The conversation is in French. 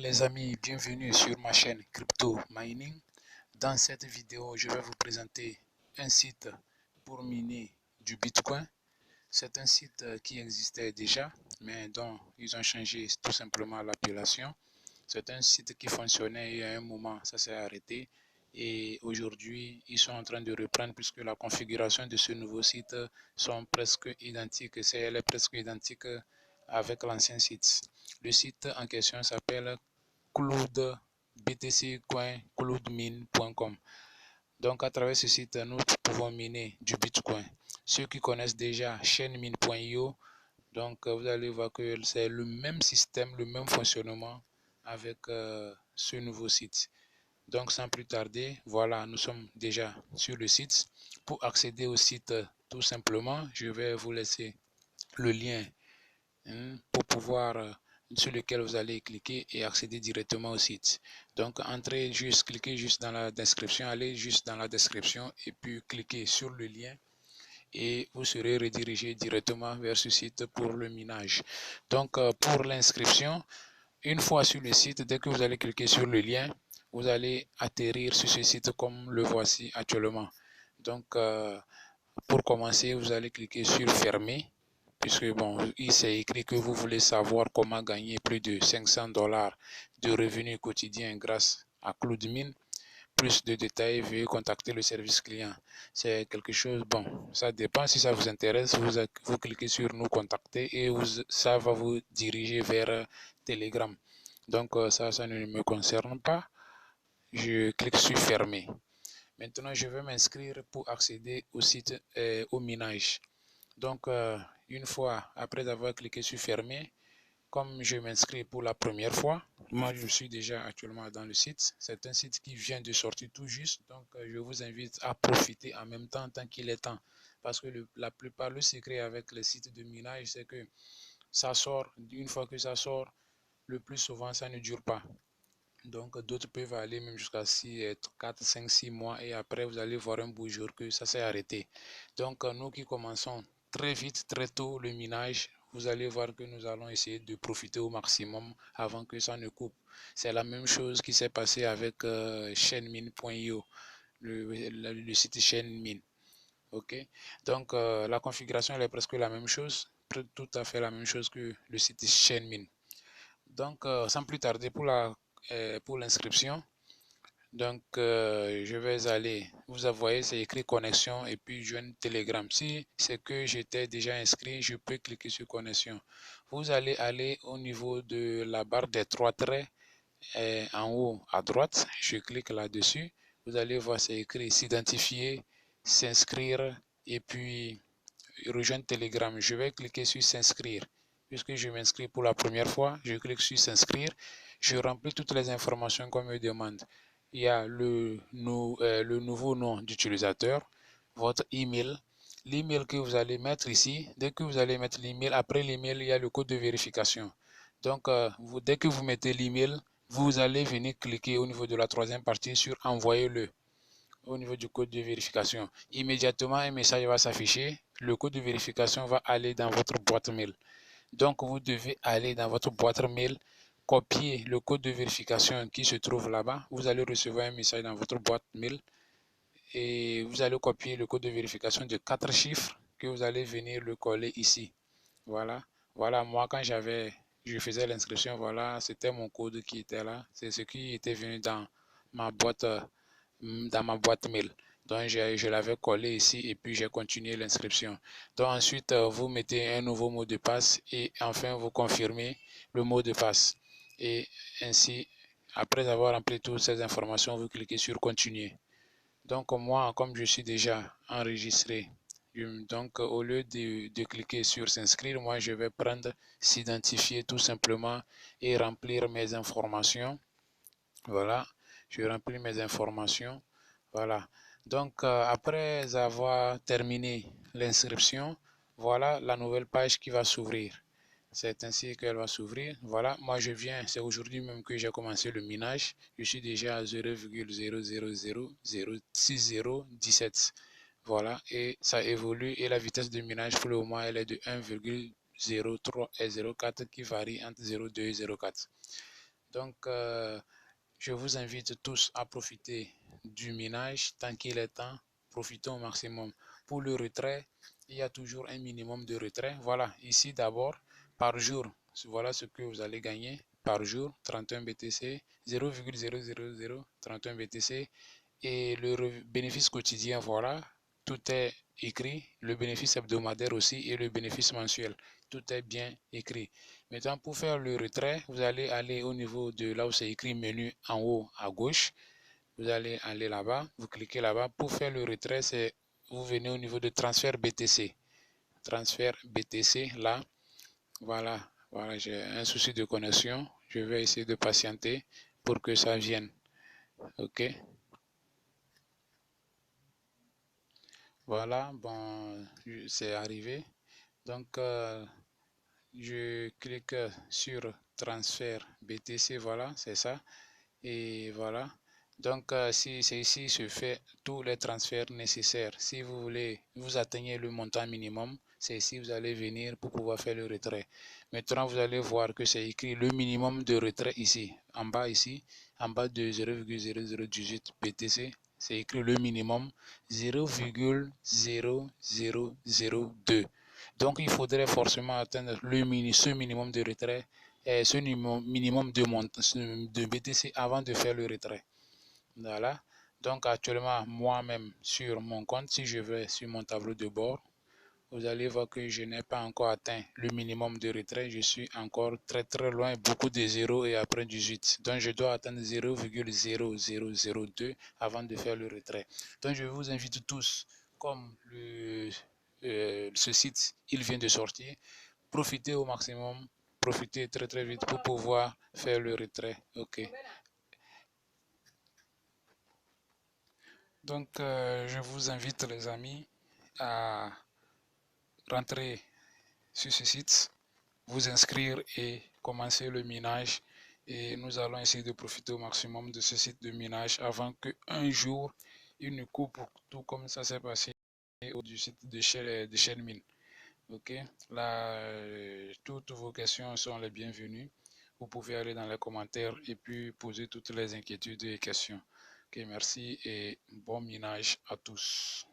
Les amis, bienvenue sur ma chaîne Crypto Mining. Dans cette vidéo, je vais vous présenter un site pour miner du Bitcoin. C'est un site qui existait déjà, mais dont ils ont changé tout simplement l'appellation. C'est un site qui fonctionnait et à un moment, ça s'est arrêté. Et aujourd'hui, ils sont en train de reprendre puisque la configuration de ce nouveau site sont presque identiques. Elle est presque identique avec l'ancien site. Le site en question s'appelle cloudbtc.cloudmine.com. Donc à travers ce site, nous pouvons miner du Bitcoin. Ceux qui connaissent déjà chainmine.io, donc vous allez voir que c'est le même système, le même fonctionnement avec ce nouveau site. Donc sans plus tarder, voilà, nous sommes déjà sur le site. Pour accéder au site, tout simplement, je vais vous laisser le lien pour pouvoir sur lequel vous allez cliquer et accéder directement au site. Donc cliquez juste dans la description, allez juste dans la description et puis cliquez sur le lien et vous serez redirigé directement vers ce site pour le minage. Donc pour l'inscription, une fois sur le site, dès que vous allez cliquer sur le lien, vous allez atterrir sur ce site comme le voici actuellement. Donc pour commencer, vous allez cliquer sur fermer, puisque bon, il s'est écrit que vous voulez savoir comment gagner plus de 500 $ de revenus quotidiens grâce à CloudMine. Plus de détails, veuillez contacter le service client. C'est quelque chose, bon, ça dépend. Si ça vous intéresse, vous cliquez sur nous contacter et ça va vous diriger vers Telegram. Donc ça ne me concerne pas. Je clique sur fermer. Maintenant, je vais m'inscrire pour accéder au site, au minage. Donc, une fois après avoir cliqué sur fermer, comme je m'inscris pour la première fois, moi je suis déjà actuellement dans le site. C'est un site qui vient de sortir tout juste, donc je vous invite à profiter en même temps tant qu'il est temps. Parce que la plupart, le secret avec les sites de minage, c'est que ça sort, une fois que ça sort, le plus souvent ça ne dure pas. Donc d'autres peuvent aller même jusqu'à 4, 5, 6 mois et après vous allez voir un beau jour que ça s'est arrêté. Donc nous qui commençons très vite, très tôt le minage, vous allez voir que nous allons essayer de profiter au maximum avant que ça ne coupe. C'est la même chose qui s'est passé avec chainmine.io, le site chainmine. Ok, donc la configuration elle est presque la même chose, tout à fait la même chose que le site chainmine. Donc sans plus tarder pour l'inscription, donc je vais aller, vous voyez c'est écrit connexion et puis joindre Telegram. Si c'est que j'étais déjà inscrit, je peux cliquer sur connexion. Vous allez aller au niveau de la barre des trois traits en haut à droite, je clique là-dessus. Vous allez voir c'est écrit s'identifier, s'inscrire et puis rejoindre Telegram. Je vais cliquer sur s'inscrire. Puisque je m'inscris pour la première fois, je clique sur s'inscrire. Je remplis toutes les informations qu'on me demande. Il y a le nouveau nom d'utilisateur, votre email, l'email que vous allez mettre ici. Dès que vous allez mettre l'email, après l'email, il y a le code de vérification. Donc, dès que vous mettez l'email, vous allez venir cliquer au niveau de la troisième partie sur envoyer-le au niveau du code de vérification. Immédiatement, un message va s'afficher. Le code de vérification va aller dans votre boîte mail. Donc, vous devez aller dans votre boîte mail, copier le code de vérification qui se trouve là-bas. Vous allez recevoir un message dans votre boîte mail et vous allez copier le code de vérification de 4 chiffres que vous allez venir le coller ici. Voilà. Voilà, moi, quand je faisais l'inscription, voilà, c'était mon code qui était là. C'est ce qui était venu ma boîte dans ma boîte mail. Donc, je l'avais collé ici et puis j'ai continué l'inscription. Donc, ensuite, vous mettez un nouveau mot de passe et enfin, vous confirmez le mot de passe. Et ainsi, après avoir rempli toutes ces informations, vous cliquez sur continuer. Donc, moi, comme je suis déjà enregistré, donc au lieu de cliquer sur s'inscrire, moi, je vais prendre s'identifier tout simplement et remplir mes informations. Voilà, je remplis mes informations. Voilà. Donc, après avoir terminé l'inscription, voilà la nouvelle page qui va s'ouvrir. C'est ainsi qu'elle va s'ouvrir. Voilà, moi je viens, c'est aujourd'hui même que j'ai commencé le minage. Je suis déjà à 0,0006017. Voilà, et ça évolue et la vitesse de minage pour le moment elle est de 1,03 et 0,4 qui varie entre 0,2 et 0,4. Donc, je vous invite tous à profiter du minage tant qu'il est temps. Profitez au maximum. Pour le retrait, il y a toujours un minimum de retrait. Voilà, ici d'abord, par jour, voilà ce que vous allez gagner par jour, 31 BTC, 0,00031 BTC. Et le bénéfice quotidien, voilà, tout est écrit. Le bénéfice hebdomadaire aussi et le bénéfice mensuel, tout est bien écrit. Maintenant, pour faire le retrait, vous allez aller au niveau de là où c'est écrit menu en haut à gauche. Vous allez aller là-bas, vous cliquez là-bas. Pour faire le retrait, c'est vous venez au niveau de transfert BTC. Transfert BTC, là, voilà, voilà, j'ai un souci de connexion. Je vais essayer de patienter pour que ça vienne. OK. Voilà, bon, c'est arrivé. Donc, je clique sur transfert BTC, voilà, c'est ça. Et voilà. Donc, si c'est ici, se fait tous les transferts nécessaires. Si vous voulez, vous atteignez le montant minimum, c'est ici vous allez venir pour pouvoir faire le retrait. Maintenant, vous allez voir que c'est écrit le minimum de retrait ici, ici, en bas de 0,0018 BTC. C'est écrit le minimum 0,0002. Donc, il faudrait forcément atteindre ce minimum de retrait ce minimum de BTC avant de faire le retrait. Voilà. Donc actuellement, moi-même sur mon compte, si je vais sur mon tableau de bord, vous allez voir que je n'ai pas encore atteint le minimum de retrait. Je suis encore très loin, beaucoup de zéros et après 18. Donc je dois atteindre 0,0002 avant de faire le retrait. Donc je vous invite tous, comme ce site, il vient de sortir, profitez au maximum, profitez très vite pour pouvoir faire le retrait. Ok. Donc, je vous invite, les amis, à rentrer sur ce site, vous inscrire et commencer le minage. Et nous allons essayer de profiter au maximum de ce site de minage avant qu'un jour, il ne coupe tout comme ça s'est passé du site de Shenmine. Ok, là, toutes vos questions sont les bienvenues. Vous pouvez aller dans les commentaires et puis poser toutes les inquiétudes et questions. Ok, merci et bon minage à tous.